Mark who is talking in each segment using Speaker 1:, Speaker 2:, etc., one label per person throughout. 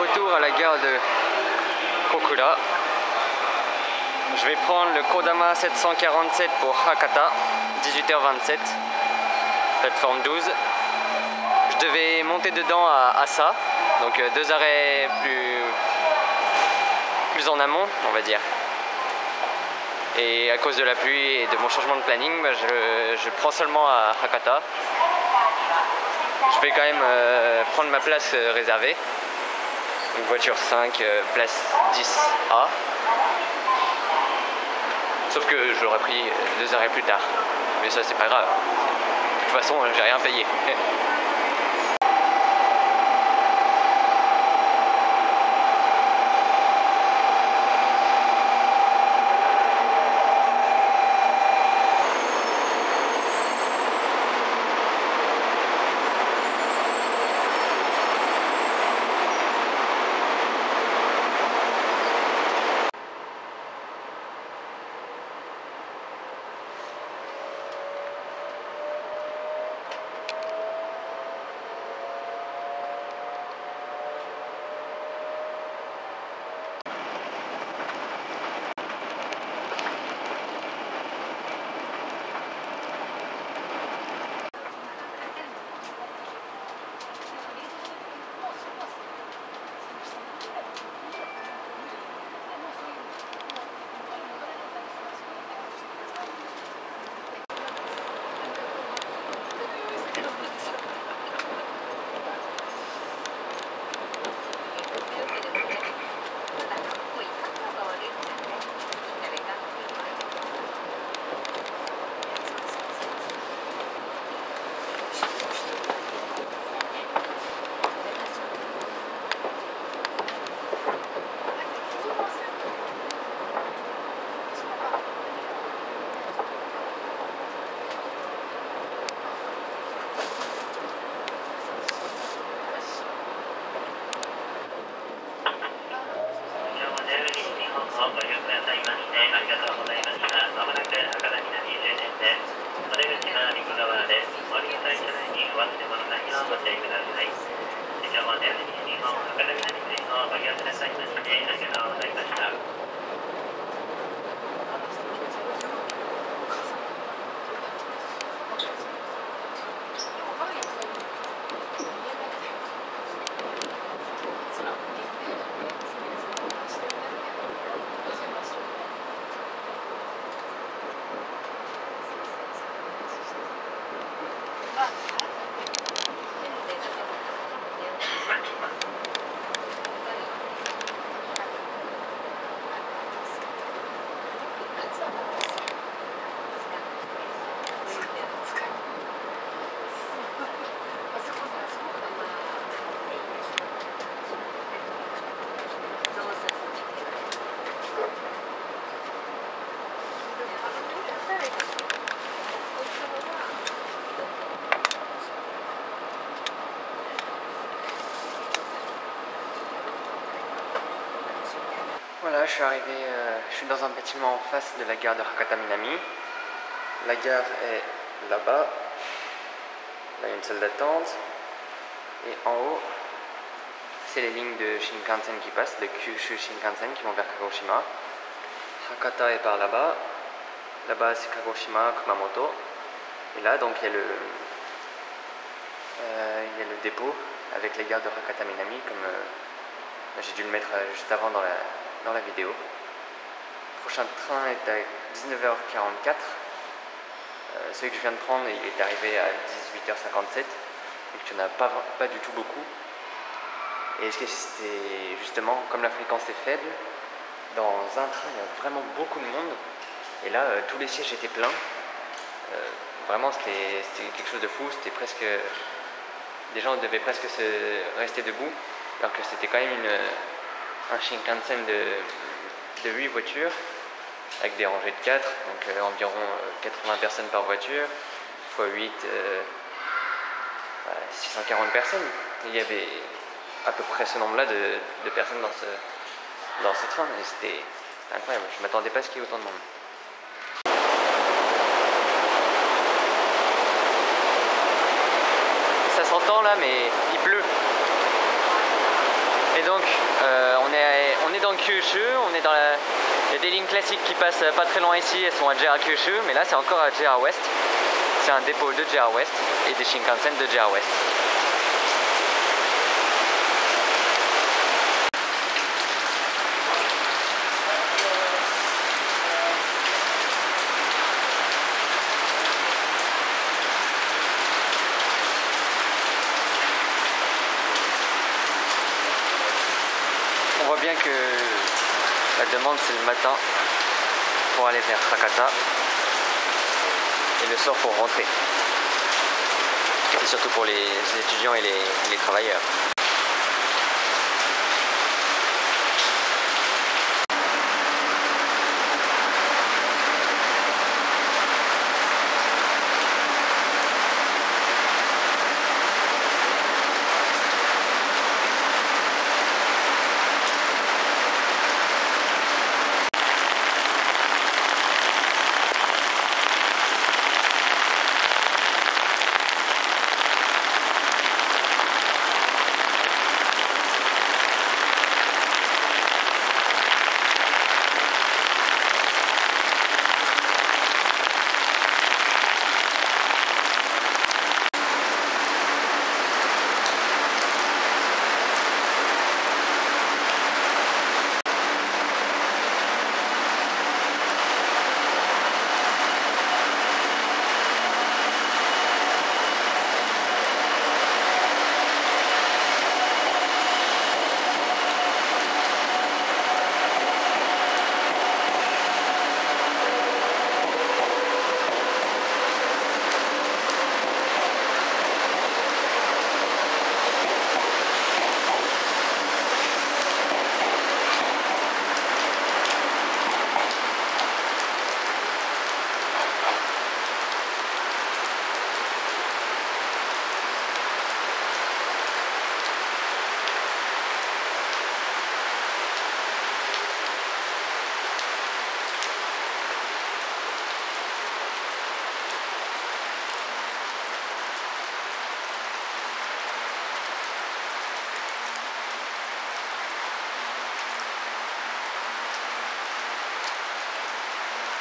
Speaker 1: retour à la gare de Kokura. Je vais prendre le Kodama 747 pour Hakata, 18h27, plateforme 12. Je devais monter dedans à Asa, donc 2 arrêts plus en amont, on va dire. Et à cause de la pluie et de mon changement de planning, je prends seulement à Hakata. Je vais quand même prendre ma place réservée. Une voiture 5, place 10A. Sauf que je l'aurais pris 2 arrêts plus tard. Mais ça, c'est pas grave. De toute façon, j'ai rien payé. Voilà, je suis dans un bâtiment en face de la gare de Hakata Minami. La gare est là-bas. Là, il y a une salle d'attente. Et en haut, c'est les lignes de Shinkansen qui passent, de Kyushu Shinkansen qui vont vers Kagoshima. Hakata est par là-bas. Là-bas, c'est Kagoshima, Kumamoto. Et là, donc, il y a le dépôt avec les gares de Hakata Minami, comme j'ai dû le mettre juste avant dans la vidéo. Le prochain train est à 19h44. Celui que je viens de prendre, il est arrivé à 18h57. Donc il n'y en a pas du tout beaucoup. Et c'était justement, comme la fréquence est faible, dans un train, il y a vraiment beaucoup de monde. Et là, tous les sièges étaient pleins. Vraiment, c'était quelque chose de fou. C'était presque... Des gens devaient presque rester debout, alors que c'était quand même un Shinkansen de 8 voitures, avec des rangées de 4, donc environ 80 personnes par voiture, x 8, 640 personnes. Il y avait à peu près ce nombre-là de personnes dans ce train, et c'était incroyable. Je ne m'attendais pas à ce qu'il y ait autant de monde. Ça s'entend là, mais il pleut. Et donc on est dans Kyushu, on est dans il y a des lignes classiques qui passent pas très loin ici, elles sont à JR Kyushu, mais là c'est encore à JR West. C'est un dépôt de JR West et des Shinkansen de JR West. On voit bien que la demande c'est le matin pour aller vers Hakata et le soir pour rentrer. Et surtout pour les étudiants et les travailleurs.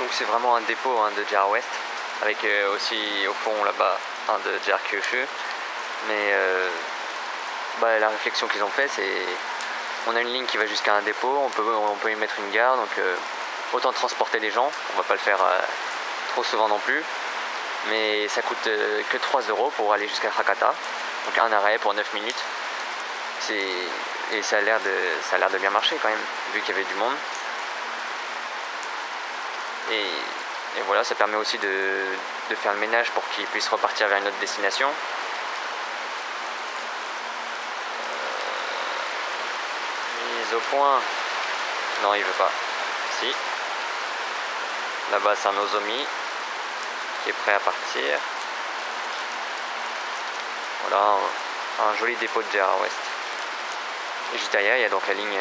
Speaker 1: Donc c'est vraiment un dépôt de JR West, avec aussi au fond là-bas un de JR Kyushu. Mais la réflexion qu'ils ont fait, c'est on a une ligne qui va jusqu'à un dépôt, on peut y mettre une gare, donc autant transporter les gens, on va pas le faire trop souvent non plus. Mais ça coûte que 3 € pour aller jusqu'à Hakata, donc un arrêt pour 9 minutes. Et ça a l'air de bien marcher quand même, vu qu'il y avait du monde. Et voilà, ça permet aussi de faire le ménage pour qu'ils puissent repartir vers une autre destination. Mise au point. Non, il veut pas. Si. Là-bas, c'est un Nozomi qui est prêt à partir. Voilà, un joli dépôt de JR West. Et juste derrière, il y a donc la ligne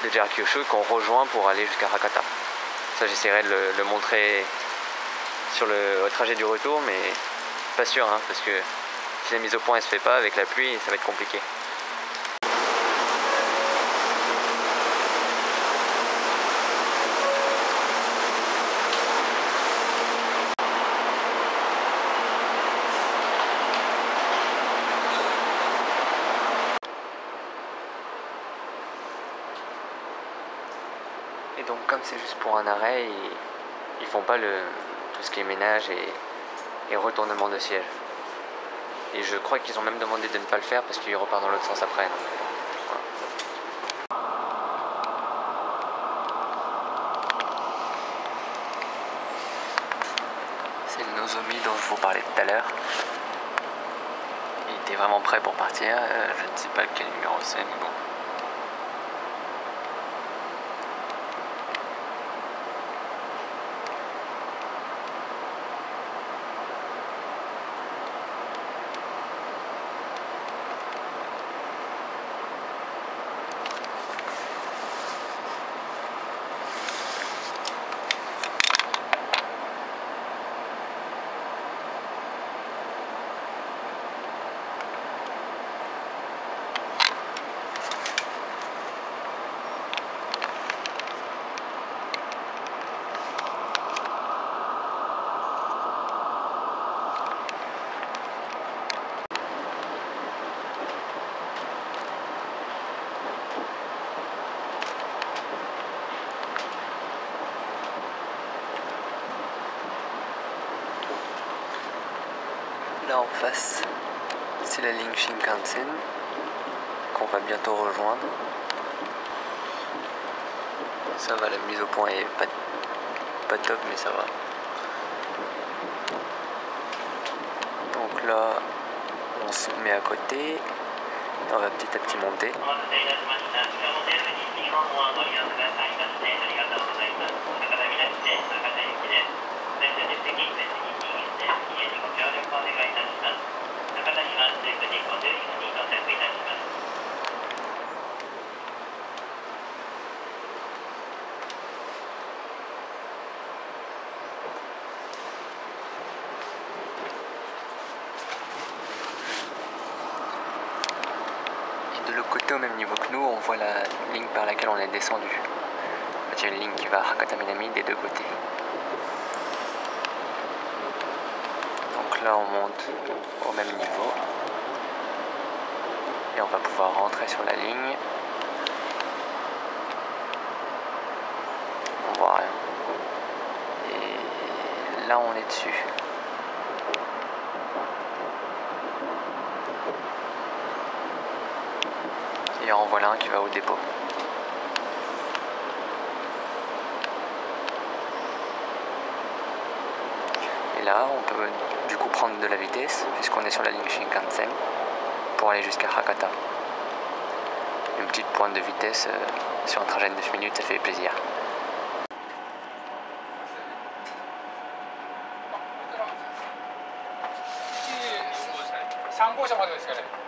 Speaker 1: de JR Kyushu qu'on rejoint pour aller jusqu'à Hakata. Ça, j'essaierai de le montrer sur le trajet du retour, mais pas sûr, hein, parce que si la mise au point elle se fait pas avec la pluie, ça va être compliqué. Et donc comme c'est juste pour un arrêt, ils font pas tout ce qui est ménage et retournement de siège. Et je crois qu'ils ont même demandé de ne pas le faire parce qu'ils repartent dans l'autre sens après. Donc, voilà. C'est le Nozomi dont je vous parlais tout à l'heure. Il était vraiment prêt pour partir. Je ne sais pas quel numéro c'est, mais bon. là en face, c'est la ligne Shinkansen qu'on va bientôt rejoindre. Ça va, la mise au point est pas top, mais ça va. Donc là, on se met à côté, on va petit à petit monter. De l'autre côté, au même niveau que nous, on voit la ligne par laquelle on est descendu. Il y a une ligne qui va à Hakata Minami des deux côtés. Donc là, on monte au même niveau. Et on va pouvoir rentrer sur la ligne. On voit rien. Et là, on est dessus. Et en voilà un qui va au dépôt. Et là, on peut du coup prendre de la vitesse, puisqu'on est sur la ligne Shinkansen, pour aller jusqu'à Hakata. Une petite pointe de vitesse sur un trajet de 9 minutes, ça fait plaisir.
Speaker 2: 상고샤 맞아요, 시간에.